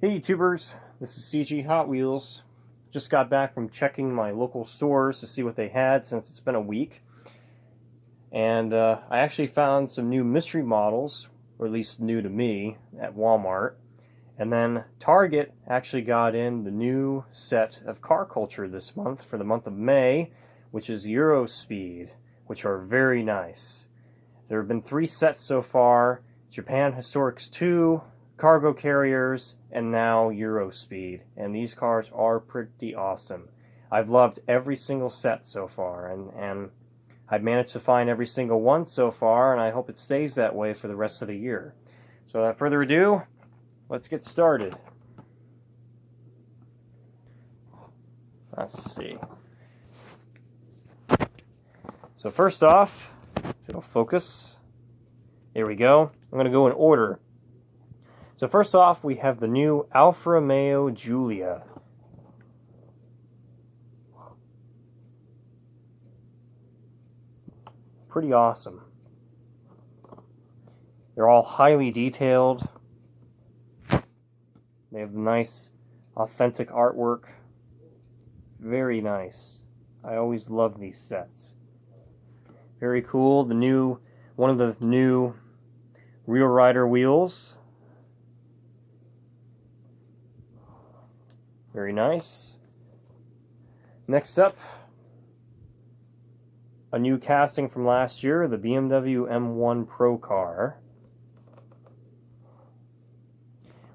Hey YouTubers, this is CG Hot Wheels. Just got back from checking my local stores to see what they had since it's been a week. And I actually found some new mystery models, or at least new to me, at Walmart. And then Target actually got in the new set of car culture this month for the month of May, which is Euro Speed, which are very nice. There have been 3 sets so far: Japan Historics 2, Cargo Carriers, and now Euro Speed. And these cars are pretty awesome. I've loved every single set so far, and I've managed to find every single one so far, and I hope it stays that way for the rest of the year. So without further ado, let's get started. Let's see. So first off, if it'll focus, there we go. I'm going to go in order. So first off, we have the new Alfa Romeo Giulia. Pretty awesome. They're all highly detailed. They have nice, authentic artwork. Very nice. I always love these sets. Very cool. One of the new Real Rider wheels. Very nice. Next up, a new casting from last year, the BMW M1 Pro car.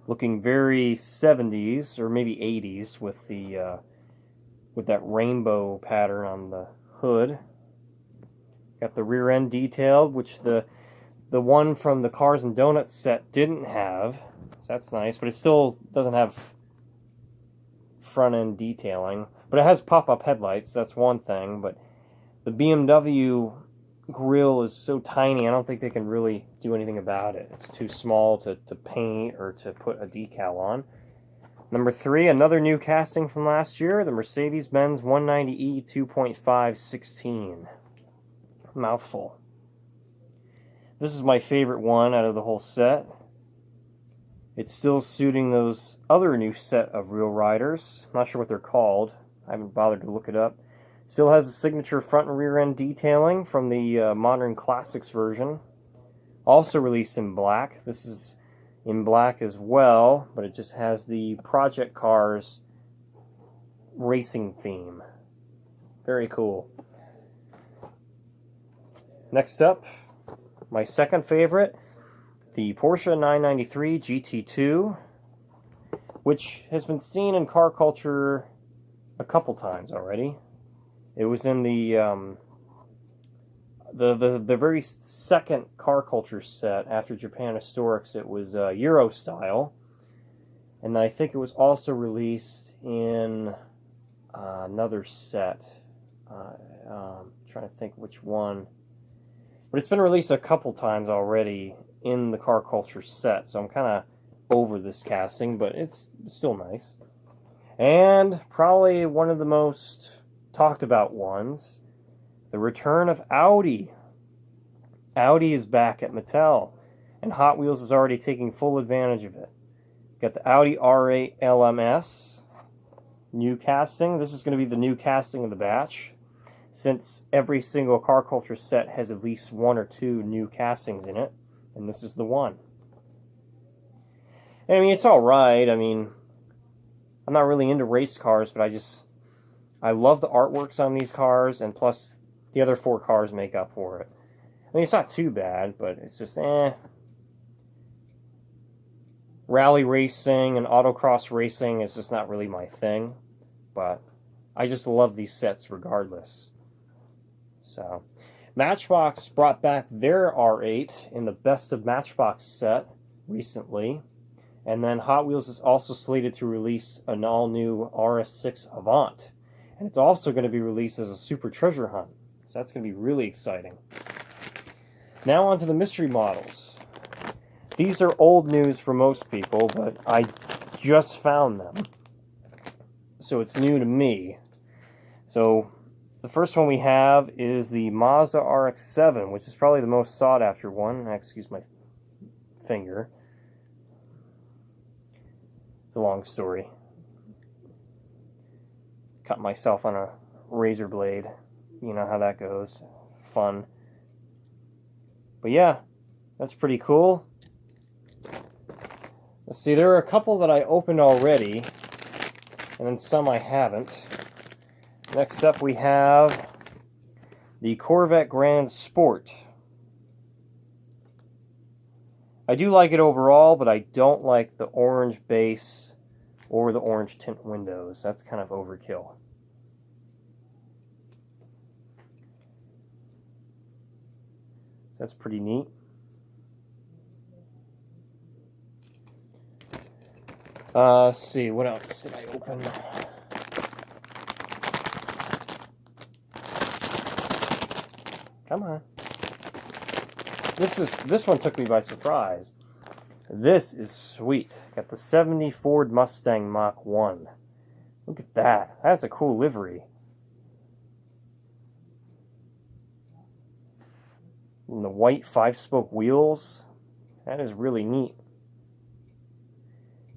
Looking very 70s or maybe 80s with that rainbow pattern on the hood. Got the rear end detailed, which the one from the Cars and Donuts set didn't have. So that's nice, but it still doesn't have front end detailing. But it has pop-up headlights, that's one thing, but the BMW grille is so tiny, I don't think they can really do anything about it. It's too small to paint or to put a decal on. Number 3, another new casting from last year, the Mercedes-Benz 190e 2.5 16. Mouthful. This is my favorite one out of the whole set. It's still suiting those other new set of Real Riders. I'm not sure what they're called. I haven't bothered to look it up. Still has the signature front and rear end detailing from the Modern Classics version. Also released in black. This is in black as well, but it just has the Project Cars racing theme. Very cool. Next up, my second favorite, the Porsche 993 GT2, which has been seen in car culture a couple times already. It was in the very second car culture set after Japan Historics. It was Euro style, and then I think it was also released in another set. Trying to think which one, but it's been released a couple times already in the car culture set, so I'm kind of over this casting, but it's still nice. And probably one of the most talked about ones, the return of Audi. Audi is back at Mattel, and Hot Wheels is already taking full advantage of it. Got the Audi R8 LMS, new casting. This is going to be the new casting of the batch, since every single car culture set has at least 1 or 2 new castings in it, and this is the one. And, I mean, it's alright. I mean, I'm not really into race cars, but I love the artworks on these cars, and plus the other 4 cars make up for it. I mean, it's not too bad, but it's just Rally racing and autocross racing is just not really my thing, but I just love these sets regardless. So, Matchbox brought back their R8 in the Best of Matchbox set recently, and then Hot Wheels is also slated to release an all-new RS6 Avant. And it's also going to be released as a Super Treasure Hunt. So that's going to be really exciting. Now on to the mystery models. These are old news for most people, but I just found them. So it's new to me. So the first one we have is the Mazda RX-7, which is probably the most sought after one. Excuse my finger. It's a long story. Cut myself on a razor blade. You know how that goes. Fun. But yeah, that's pretty cool. Let's see, there are a couple that I opened already, and then some I haven't. Next up we have the Corvette Grand Sport. I do like it overall, but I don't like the orange base or the orange tint windows. That's kind of overkill. So that's pretty neat. Let's see, what else did I open? Come on. This one took me by surprise. This is sweet. Got the 70 Ford Mustang Mach 1. Look at that. That's a cool livery. And the white 5-spoke wheels. That is really neat.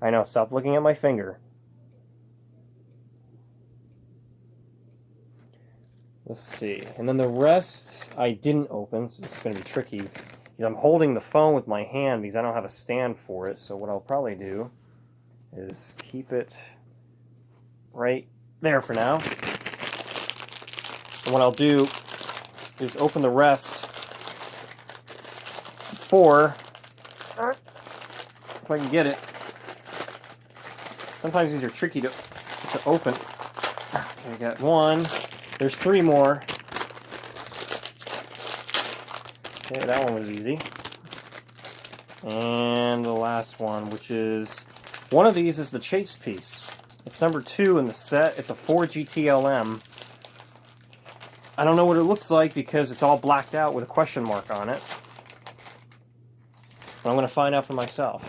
I know, stop looking at my finger. Let's see. And then the rest I didn't open, so this is going to be tricky. Because I'm holding the phone with my hand because I don't have a stand for it. So what I'll probably do is keep it right there for now. And what I'll do is open the rest before, if I can get it. Sometimes these are tricky to open. Okay, I got one. There's 3 more. Okay, that one was easy. And the last one, which is... one of these is the chase piece. It's number 2 in the set. It's a Ford GTLM. I don't know what it looks like because it's all blacked out with a question mark on it. But I'm going to find out for myself.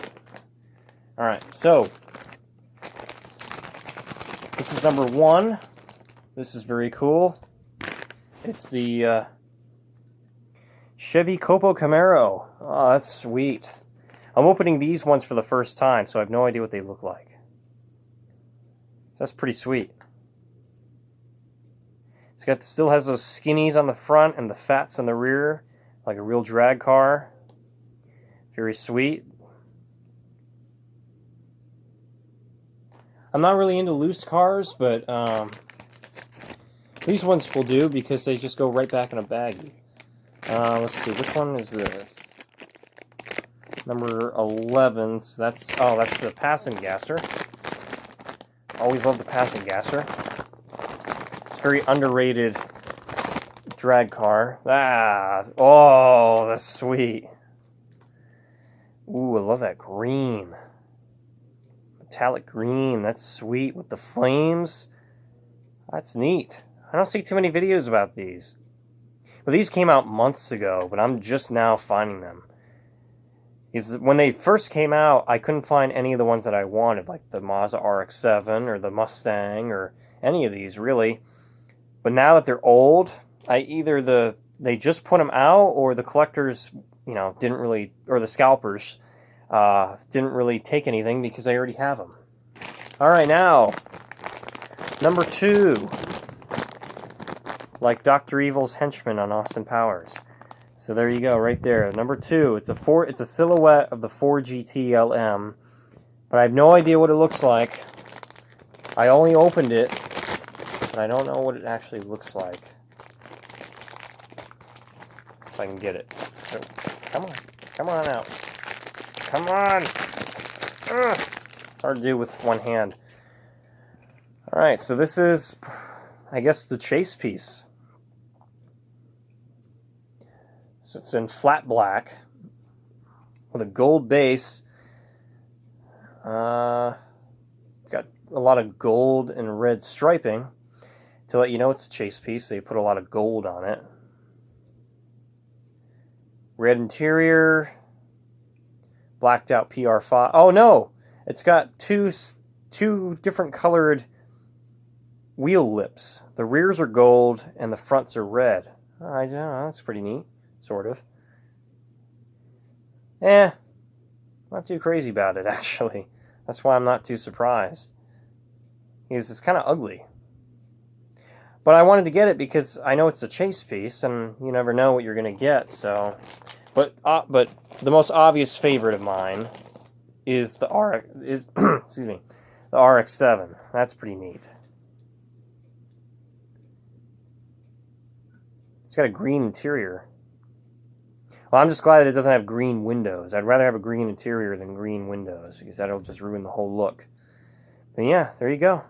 Alright, so... this is number 1. This is very cool. It's the Chevy Copo Camaro. Oh, that's sweet. I'm opening these ones for the first time, so I have no idea what they look like. So that's pretty sweet. Still has those skinnies on the front and the fats on the rear, like a real drag car. Very sweet. I'm not really into loose cars, but these ones will do because they just go right back in a baggie. Let's see, which one is this? Number 11. So that's the Passion Gasser. Always love the Passion Gasser. It's a very underrated drag car. Oh, that's sweet. Ooh, I love that green. Metallic green, that's sweet with the flames. That's neat. I don't see too many videos about these. Well, these came out months ago, but I'm just now finding them. When they first came out, I couldn't find any of the ones that I wanted, like the Mazda RX-7 or the Mustang or any of these, really. But now that they're old, they just put them out, or the collectors, didn't really, or the scalpers, didn't really take anything because I already have them. Alright, now, number 2. Like Dr. Evil's henchman on Austin Powers. So there you go, right there. Number 2. It's a silhouette of the Ford GTLM, but I have no idea what it looks like. I only opened it, but I don't know what it actually looks like. If I can get it. Oh, come on out. Come on! Ugh. It's hard to do with one hand. Alright, so this is, I guess, the chase piece. So it's in flat black with a gold base. Got a lot of gold and red striping. To let you know it's a chase piece, they put a lot of gold on it. Red interior. Blacked out PR5. Oh no! It's got two different colored wheel lips. The rears are gold and the fronts are red. I don't know, that's pretty neat. Sort of. Not too crazy about it, actually. That's why I'm not too surprised. Because it's kind of ugly. But I wanted to get it because I know it's a chase piece, and you never know what you're going to get, so... But the most obvious favorite of mine is the excuse me, the RX-7. That's pretty neat. It's got a green interior. Well, I'm just glad that it doesn't have green windows. I'd rather have a green interior than green windows, because that'll just ruin the whole look. But yeah, there you go.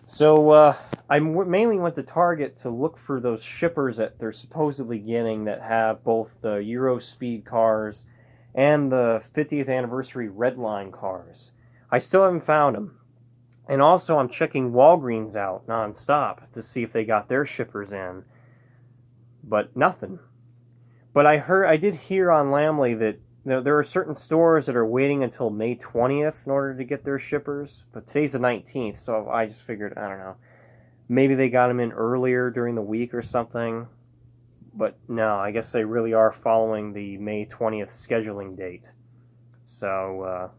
So, I mainly went to Target to look for those shippers that they're supposedly getting that have both the Euro Speed cars and the 50th anniversary Redline cars. I still haven't found them. And also, I'm checking Walgreens out nonstop to see if they got their shippers in. But nothing. But I did hear on Lamley that there are certain stores that are waiting until May 20th in order to get their shippers. But today's the 19th, so I just figured, I don't know, maybe they got them in earlier during the week or something. But no, I guess they really are following the May 20th scheduling date. So,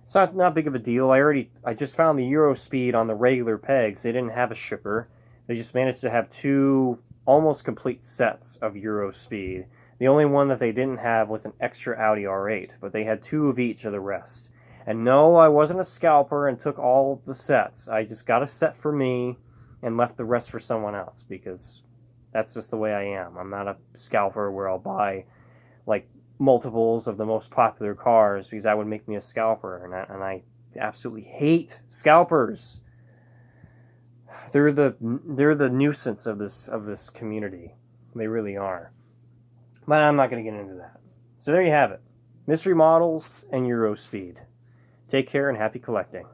it's not big of a deal. I just found the Euro Speed on the regular pegs. They didn't have a shipper. They just managed to have 2 almost complete sets of Euro Speed. The only one that they didn't have was an extra Audi R8, but they had 2 of each of the rest. And no, I wasn't a scalper and took all the sets. I just got a set for me and left the rest for someone else, because that's just the way I am. I'm not a scalper where I'll buy like multiples of the most popular cars, because that would make me a scalper, and I absolutely hate scalpers. They're the nuisance of this community. They really are. But I'm not going to get into that. So there you have it. Mystery models and Euro Speed. Take care and happy collecting.